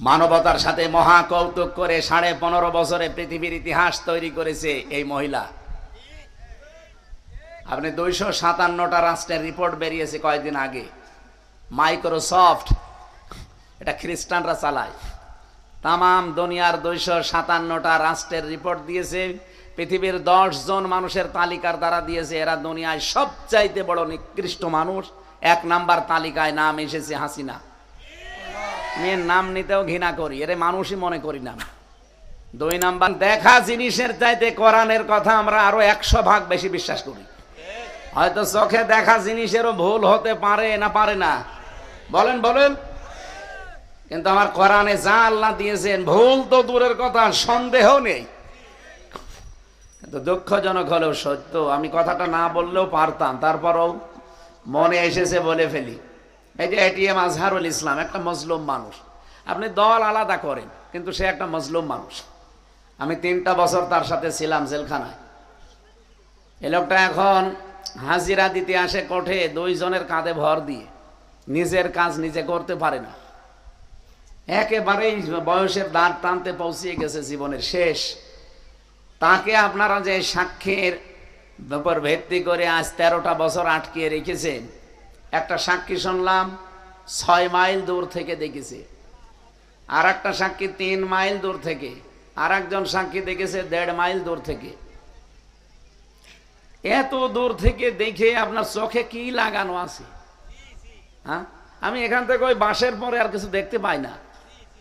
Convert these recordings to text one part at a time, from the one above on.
মানবতার সাথে মহা কৌতুক করে 15.5 বছরে পৃথিবীর ইতিহাস তৈরি করেছে এই মহিলা। আপনি 257টা রাষ্ট্রের রিপোর্ট বেরিয়েছে কয়েকদিন আগে। মাইক্রোসফট, এটা খ্রিস্টানরা চালায়, তামাম দুনিয়ার 257টা রাষ্ট্রের রিপোর্ট দিয়েছে। পৃথিবীর 10 জন মানুষের তালিকার দ্বারা দিয়েছে এরা দুনিয়ায় সবচাইতে বড় নিকৃষ্ট মানুষ। 1 নাম্বার তালিকায় নাম এসেছে হাসিনা। মেয়ের নাম নিতেও ঘৃণা করি, এর মানুষই মনে করি না। 2 নাম্বার, দেখা জিনিসের চাইতে কোরআনের কথা আমরা আরো 100 ভাগ বেশি বিশ্বাস করি। হয়তো চোখে দেখা জিনিসেরও ভুল হতে পারে না, পারে না? বলেন বলেন। কিন্তু আমার কোরআনে যা আল্লাহ দিয়েছেন, ভুল তো দূরের কথা, সন্দেহ নেই। কিন্তু দুঃখজনক হলেও সত্য, আমি কথাটা না বললেও পারতাম, তারপরও মনে এসেছে বলে ফেলি। এই যে এটিএম আজহারুল ইসলাম একটা মজলুম মানুষ। আপনি দল আলাদা করেন, কিন্তু সে একটা মজলুম মানুষ। আমি 3টা বছর তার সাথে ছিলাম জেলখানায়। এই লোকটা এখন হাজিরা দিতে আসে কোর্টে 2 জনের কাঁধে ভর দিয়ে, নিজের কাজ নিজে করতে পারে না। একেবারেই বয়সের দাঁড় টানতে পৌঁছিয়ে গেছে, জীবনের শেষ। তাকে আপনারা যে সাক্ষীর উপর ভিত্তি করে আজ 13টা বছর আটকিয়ে রেখেছেন, একটা সাক্ষী শুনলাম 6 মাইল দূর থেকে দেখেছে, আর একটা সাক্ষী 3 মাইল দূর থেকে, আর একজন সাক্ষী দেখেছে 1.5 মাইল দূর থেকে। এত দূর থেকে দেখে আপনার চোখে কি লাগানো আছে? হ্যাঁ, আমি এখান থেকে ওই বাসের পরে আর কিছু দেখতে পাই না।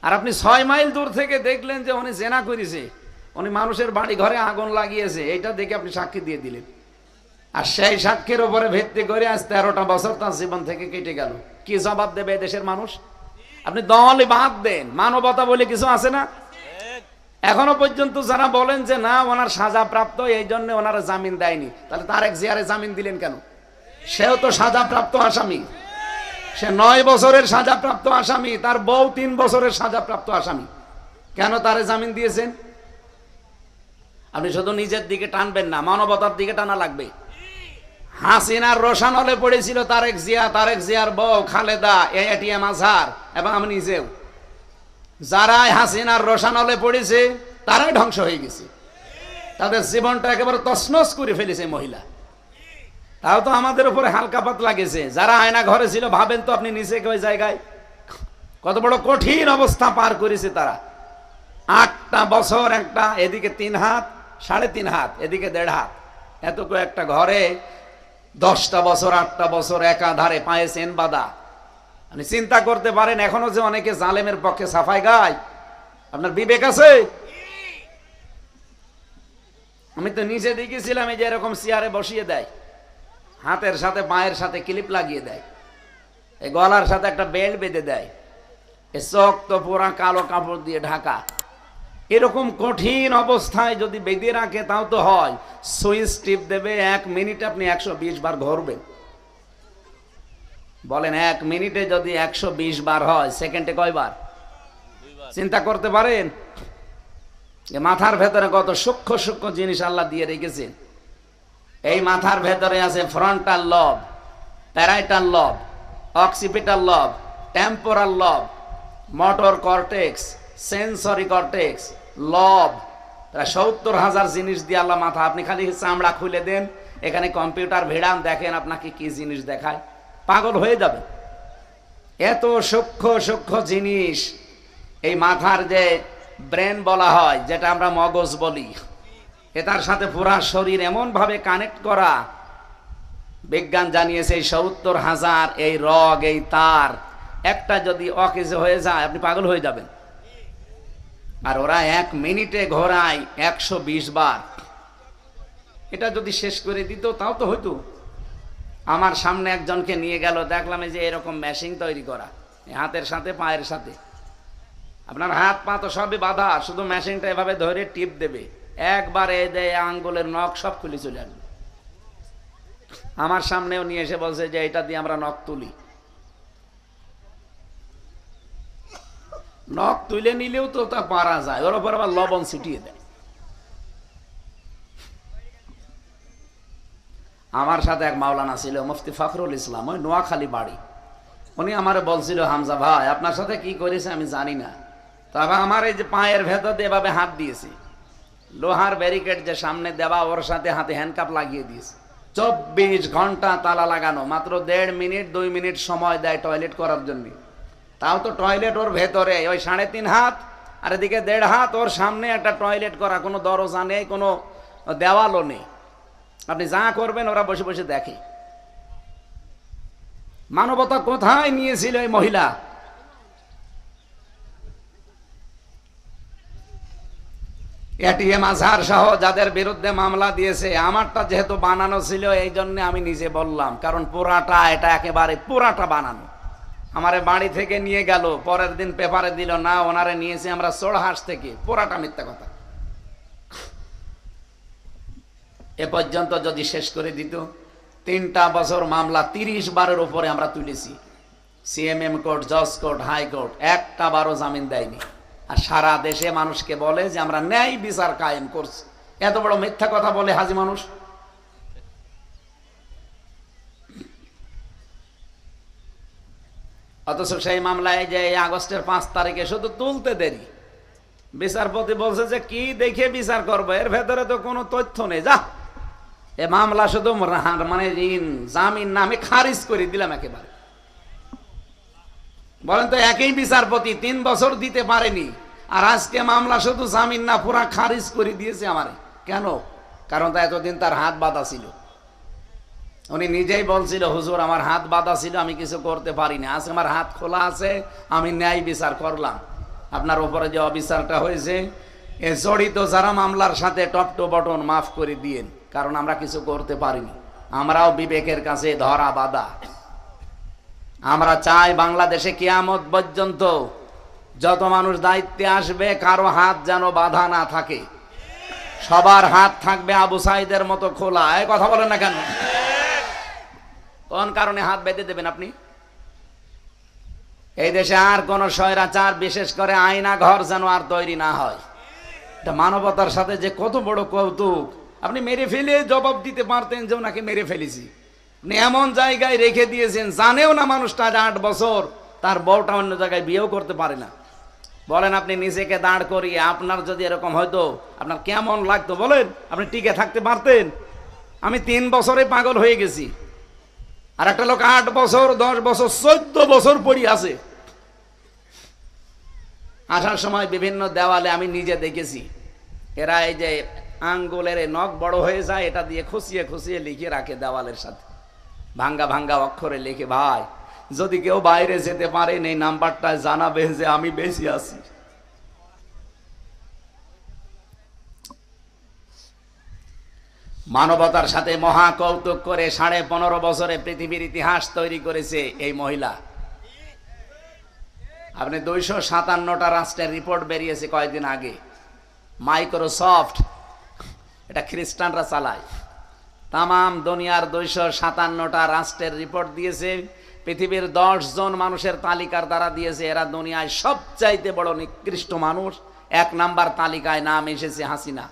আর আপনি 6 মাইল দূর থেকে দেখলেন যে উনি জেনা করেছে, উনি মানুষের বাড়ি ঘরে আগুন লাগিয়েছে, এইটা দেখে আপনি সাক্ষী দিয়ে দিলেন। আর সেই সাক্ষীর উপরে ভিত্তি করে আজ 13টা বছর তার জীবন থেকে কেটে গেল। কি জবাব দেবে দেশের মানুষ? আপনি দলই বাদ দেন, মানবতা বলে কিছু আছে না? এখনো পর্যন্ত যারা বলেন যে না ওনার সাজা প্রাপ্ত, এই জন্য ওনারা জামিন দেয়নি, তাহলে তারেক জিয়ারে জামিন দিলেন কেন? সেও তো সাজাপ্রাপ্ত আসামি। সে 9 বছরের সাজাপ্রাপ্ত আসামি, তার বউ 3 বছরের সাজাপ্রাপ্ত আসামি। কেন তারে জামিন দিয়েছেন? আপনি শুধু নিজের দিকে টানবেন না, মানবতার দিকে টানা লাগবে। হাসিনার রোশানলে পড়েছিল তারেক জিয়া, তারেক জিয়ার বউ খালেদা, এটিএম আজহার এবং আমি নিজেও। যারাই হাসিনার রোশানলে পড়েছে তারাই ধ্বংস হয়ে গেছে, তাদের জীবনটা একেবারে তছনছ করে ফেলেছে মহিলা। তাও তো আমাদের উপরে হালকা পাতলা গেছে। যারা আয়না ঘরে ছিল, ভাবেন তো আপনি নিচে ওই জায়গায় কত বড় কঠিন অবস্থা পার করেছে তারা। 8টা বছর, একটা এদিকে 3 হাত, 3.5 হাত, এদিকে 1.5 হাত, এত একটা ঘরে 10টা বছর 8টা বছর একাধারে পায়ে চেন বাঁধা। আপনি চিন্তা করতে পারেন এখনো যে অনেকে জালেমের পক্ষে সাফাই গায়। আপনার বিবেক আছে? আমি তো নিচে দেখেছিলাম এই যে এরকম চেয়ারে বসিয়ে দেয়, হাতের সাথে পায়ের সাথে ক্লিপ লাগিয়ে দেয়, এই গলার সাথে একটা বেল্ট বেঁধে দেয়, এ চোখ তো পুরা কালো কাপড় দিয়ে ঢাকা। এরকম কঠিন অবস্থায় যদি বেঁধে রাখে তাও তো হয়, সুইচ টিপ দেবে, 1 মিনিটে আপনি 120 বার ঘুরবেন। বলেন 1 মিনিটে যদি 120 বার হয়, সেকেন্ডে কয়বার? চিন্তা করতে পারেন? মাথার ভেতরে কত সূক্ষ্ম সূক্ষ্ম জিনিস আল্লাহ দিয়ে রেখেছেন। এই মাথার ভেতরে আছে ফ্রন্টাল লব, প্যারাইটাল লব, অক্সিপিটাল লব, টেম্পোরাল লব, মোটর কর্টেক্স, সেন্সরি কর্টেক্স, লব। প্রায় 70,000 জিনিস দিয়ে আল্লাহ মাথা। আপনি খালি চামড়া খুলে দেন, এখানে কম্পিউটার ভিড়ান, দেখেন আপনাকে কি জিনিস দেখায়, পাগল হয়ে যাবে। এত সূক্ষ্ম সূক্ষ্ম জিনিস এই মাথার যে ব্রেন বলা হয়, যেটা আমরা মগজ বলি, এটার সাথে পুরা শরীর এমন ভাবে কানেক্ট করা। বিজ্ঞান জানিয়েছে 70,000 এই রগ, এই তার একটা যদি অকেজ হয়ে যায় আপনি পাগল হয়ে যাবেন। আর ওরা 1 মিনিটে ঘোরায় 120 বার। এটা যদি শেষ করে দিত তাও তো হইতো। আমার সামনে একজনকে নিয়ে গেল, দেখলাম এই যে এরকম মেশিন তৈরি করা, হাতের সাথে পায়ের সাথে। আপনার হাত পা তো সবই বাঁধা, শুধু মেশিনটা এভাবে ধরে টিপ দেবে, একবারে দেয় আঙ্গুলের নখ সব খুলে চলে আসবে। আমার সামনেও নিয়ে এসে বলছে যে এটা দিয়ে আমরা নখ তুলি। নখ তুলে নিলেও তো তা পারা যায়, ওর উপর আবার লবণ ছিটিয়ে দেয়। আমার সাথে এক মাওলানা ছিল, মুফতি ফখরুল ইসলাম, ওই নোয়াখালী বাড়ি। উনি আমারে বলছিল, হামজা ভাই আপনার সাথে কি করেছে আমি জানি না, তবে আমার এই যে পায়ের ভেতর দিয়ে এভাবে হাত দিয়েছি, লোহার ব্যারিকেড যে সামনে দেওয়া, ওর সাথে হাতে হ্যান্ডকাপ লাগিয়ে দিয়েছে। 24 ঘন্টা তালা লাগানো, মাত্র 1.5 মিনিট 2 মিনিট সময় দেয় টয়লেট করার জন্য। তাও তো টয়লেট ওর ভেতরে, ওই 3.5 হাত আর এদিকে 1.5 হাত, ওর সামনে একটা টয়লেট করা, কোনো দরজা নেই, কোনো দেওয়ালও নেই। আপনি যা করবেন ওরা বসে বসে দেখে। মানবতা কোথায় নিয়েছিল এই মহিলা? এটিএম আজহার সহ যাদের বিরুদ্ধে মামলা দিয়েছে, আমারটা যেহেতু বানানো ছিল এই জন্য আমি নিজে বললাম, কারণ পুরাটা, এটা একেবারে পুরাটা বানানো। আমারে বাড়ি থেকে নিয়ে গেল, পরের দিন পেপারে দিল না ওনারে নিয়েছে আমরা চোরহাঁস থেকে, পুরাটা মিথ্যা কথা। এ পর্যন্ত যদি শেষ করে দিত, 3টা বছর মামলা 30 বারের উপরে আমরা তুলেছি। সিএমএম কোর্ট, জজ কোর্ট, হাইকোর্ট, একটা বারও জামিন দেয়নি। আর সারা দেশে মানুষকে বলে যে আমরা ন্যায় বিচার কায়েম করছি। এত বড় মিথ্যা কথা বলে হাজি মানুষ। অথচ সেই মামলায় যে আগস্টের 5 তারিখে শুধু তুলতে দেরি, বিচারপতি বলছে যে কি দেখে বিচার করবো, এর ভেতরে তো কোনো তথ্য নেই, যা এ মামলা শুধু মানে জামিন না, আমি খারিজ করে দিলাম একেবারে। বলেন তো, একই বিচারপতি 3 বছর দিতে পারেনি, আর আজকে মামলা শুধু জামিন না, পুরা খারিজ করে দিয়েছে আমারে। কেন? কারণ তা এতদিন তার হাত বাঁধা ছিল। উনি নিজেই বলছিল, হুজুর আমার হাত বাঁধা ছিল, আমি কিছু করতে পারিনি, আজ আমার হাত খোলা আছে, আমি ন্যায় বিচার করলাম। আপনার উপরে যে অবিচারটা হয়েছে, এ জড়িত যারা মামলার সাথে টপ টু বটন মাফ করে দিয়েন, কারণ আমরা কিছু করতে পারিনি। আমরাও বিবেকের কাছে ধরা বাঁধা। আমরা চাই বাংলাদেশে কিয়ামত পর্যন্ত যত মানুষ দায়িত্বে আসবে, কারো হাত যেন বাঁধা না থাকে, সবার হাত থাকবে আবু সাইদের মতো খোলা। এই কথা বলেন না কেন? কোন কারণে হাত বেঁধে দেবেন আপনি? এই দেশে আর কোন স্বৈরাচার, বিশেষ করে আয়না ঘর যেন আর তৈরি না হয়। এটা মানবতার সাথে যে কত বড় কৌতুক। আপনি মেরে ফেলে জবাব দিতে পারতেন যে ওনাকে মেরে ফেলেছি, আপনি এমন জায়গায় রেখে দিয়েছেন, জানেও না মানুষটা 8 বছর তার বউটা অন্য জায়গায় বিয়েও করতে পারে না। বলেন আপনি নিজেকে দাঁড় করিয়ে, আপনার যদি এরকম হয়তো আপনার কেমন লাগতো বলেন? আপনি টিকে থাকতে পারতেন? আমি 3 বছরে পাগল হয়ে গেছি, আর একটা লোক 8 বছর 10 বছর 14 বছর পড়ি আছে। আসার সময় বিভিন্ন দেওয়ালে আমি নিজে দেখেছি, এরা এই যে আঙ্গুলের নখ বড় হয়ে যায়, এটা দিয়ে খুশিয়ে খুশিয়ে লিখে রাখে দেওয়ালের সাথে, ভাঙ্গা ভাঙ্গা অক্ষরে লিখে, ভাই যদি কেউ বাইরে যেতে পারেন এই নাম্বারটা জানাবে যে আমি বেশি আছি। মানবতার সাথে মহা কৌতুক করে 15.5 বছরে পৃথিবীর ইতিহাস তৈরি করেছে এই মহিলা। আপনি 257টা রাষ্ট্রের রিপোর্ট বেরিয়েছে কয়েকদিন আগে। মাইক্রোসফট, এটা খ্রিস্টানরা চালায়, তাম দুনিয়ার 257টা রাষ্ট্রের রিপোর্ট দিয়েছে, পৃথিবীর 10 জন মানুষের তালিকার দ্বারা দিয়েছে। এরা দুনিয়ায় সবচাইতে বড় নিকৃষ্ট মানুষ। 1 নাম্বার তালিকায় নাম এসেছে হাসিনা।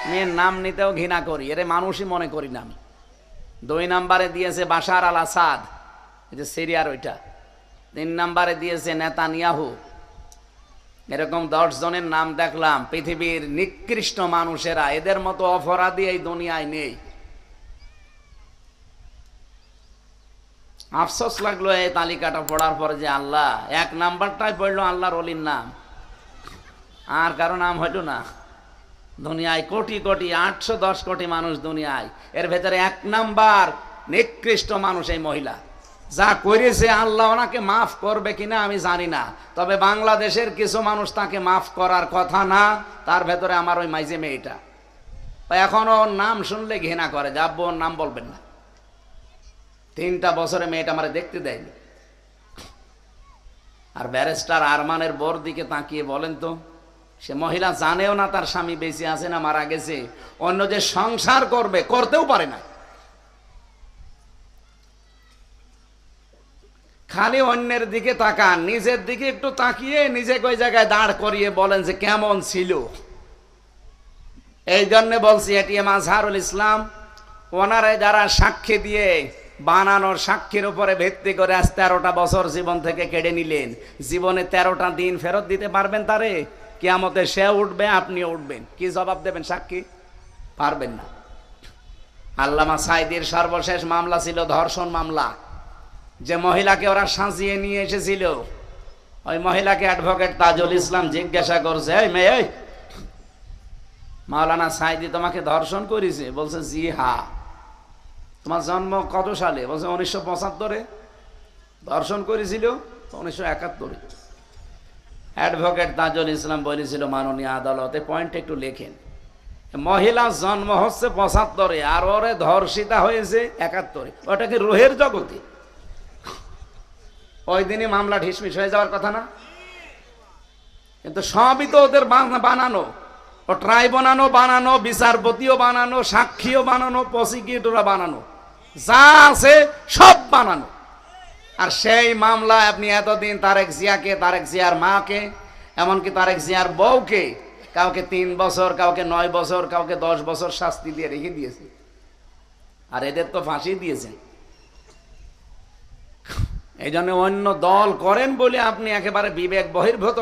মেয়ের নাম নিতেও ঘৃণা করি, এরে মানুষই মনে করি না আমি। 2 নাম্বারে দিয়েছে বাশার আল আসাদ, এই যে সিরিয়ার ওইটা। 3 নাম্বারে দিয়েছে নেতানিয়াহু। এরকম 10 জনের নাম দেখলাম। পৃথিবীর নিকৃষ্ট মানুষেরা, এদের মতো অপরাধী এই দুনিয়ায় নেই। আফসোস লাগলো এই তালিকাটা পড়ার পরে যে আল্লাহ, 1 নাম্বারটাই পড়লো আল্লাহর ওলির নাম, আর কারো নাম হইল না। দুনিয়ায় কোটি কোটি 810 কোটি মানুষ দুনিয়ায়, এর ভেতরে 1 নাম্বার নিকৃষ্ট মানুষ এই মহিলা। যা করেছে আল্লাহ ওনাকে মাফ করবে কিনা আমি জানি না, তবে বাংলাদেশের কিছু মানুষ তাকে মাফ করার কথা না। তার ভেতরে আমার ওই মাইজে মেয়েটা, এখনো ওর নাম শুনলে ঘৃণা করে, যাবো ওর নাম বলবেন না। 3টা বছরে মেয়েটা আমারে দেখতে দেয়নি। আর ব্যারিস্টার আরমানের বোর দিকে তাকিয়ে বলেন তো, সে মহিলা জানেও না তার স্বামী বেঁচে আছে না মারা গেছে, অন্য যে সংসার করবে করতেও পারে না। খালি অন্যের দিকে তাকান, নিজের দিকে একটু তাকিয়ে নিজেকে ওই জায়গায় দাঁড় করিয়ে বলেন যে কেমন ছিল। এই জন্য বলছি, এটিএম আজহারুল ইসলাম ওনারা যারা সাক্ষী দিয়ে বানানোর সাক্ষীর উপরে ভিত্তি করে আজ 13টা বছর জীবন থেকে কেড়ে নিলেন। জীবনে 13টা দিন ফেরত দিতে পারবেন তারে? কিয়ামতে সে উঠবে, আপনিও উঠবেন, কি জবাব দেবেন সাক্ষী? পারবেন না। আল্লামা সাঈদীর সর্বশেষ মামলা ছিল ধর্ষণ মামলা। যে মহিলাকে ওরা সাজিয়ে নিয়ে এসেছিল, ওই মহিলাকে অ্যাডভোকেট তাজুল ইসলাম জিজ্ঞাসা করছে, এই মেয়ে, মাওলানা সাঈদী তোমাকে ধর্ষণ করেছে? বলছে জি হ্যাঁ। তোমার জন্ম কত সালে? বলছে 1975-এ। ধর্ষণ করেছিল 1971-এ। অ্যাডভোকেট তাজুল ইসলাম বলেছিল, মাননীয় আদালতে পয়েন্ট একটু লেখেন, মহিলার জন্ম হচ্ছে 75-এ আর ওরে ধর্ষিতা হয়েছে 71-এ, ওটা কি রোহের জগতে? ওই দিনই মামলা ঢিসমিস হয়ে যাওয়ার কথা না? কিন্তু সবই তো ওদের বানানো। ও ট্রাইব্যুনালও বানানো, বিচারপতিও বানানো, সাক্ষীও বানানো, প্রসিকিউটরও বানানো, যা আছে সব বানানো। আর সেই মামলায় আপনি এতদিন তারেক জিয়াকে, তারেক জিয়ার মাকে, এমনকি তারেক জিয়ার বউকে কাউকে 3 বছর, কাউকে 9 বছর, কাউকে 10 বছর শাস্তি দিয়ে রেখে দিয়েছে। আর এদের তো ফাঁসি দিয়েছে। এই জন্য অন্য দল করেন বলে আপনি একেবারে বিবেক বহির্ভূত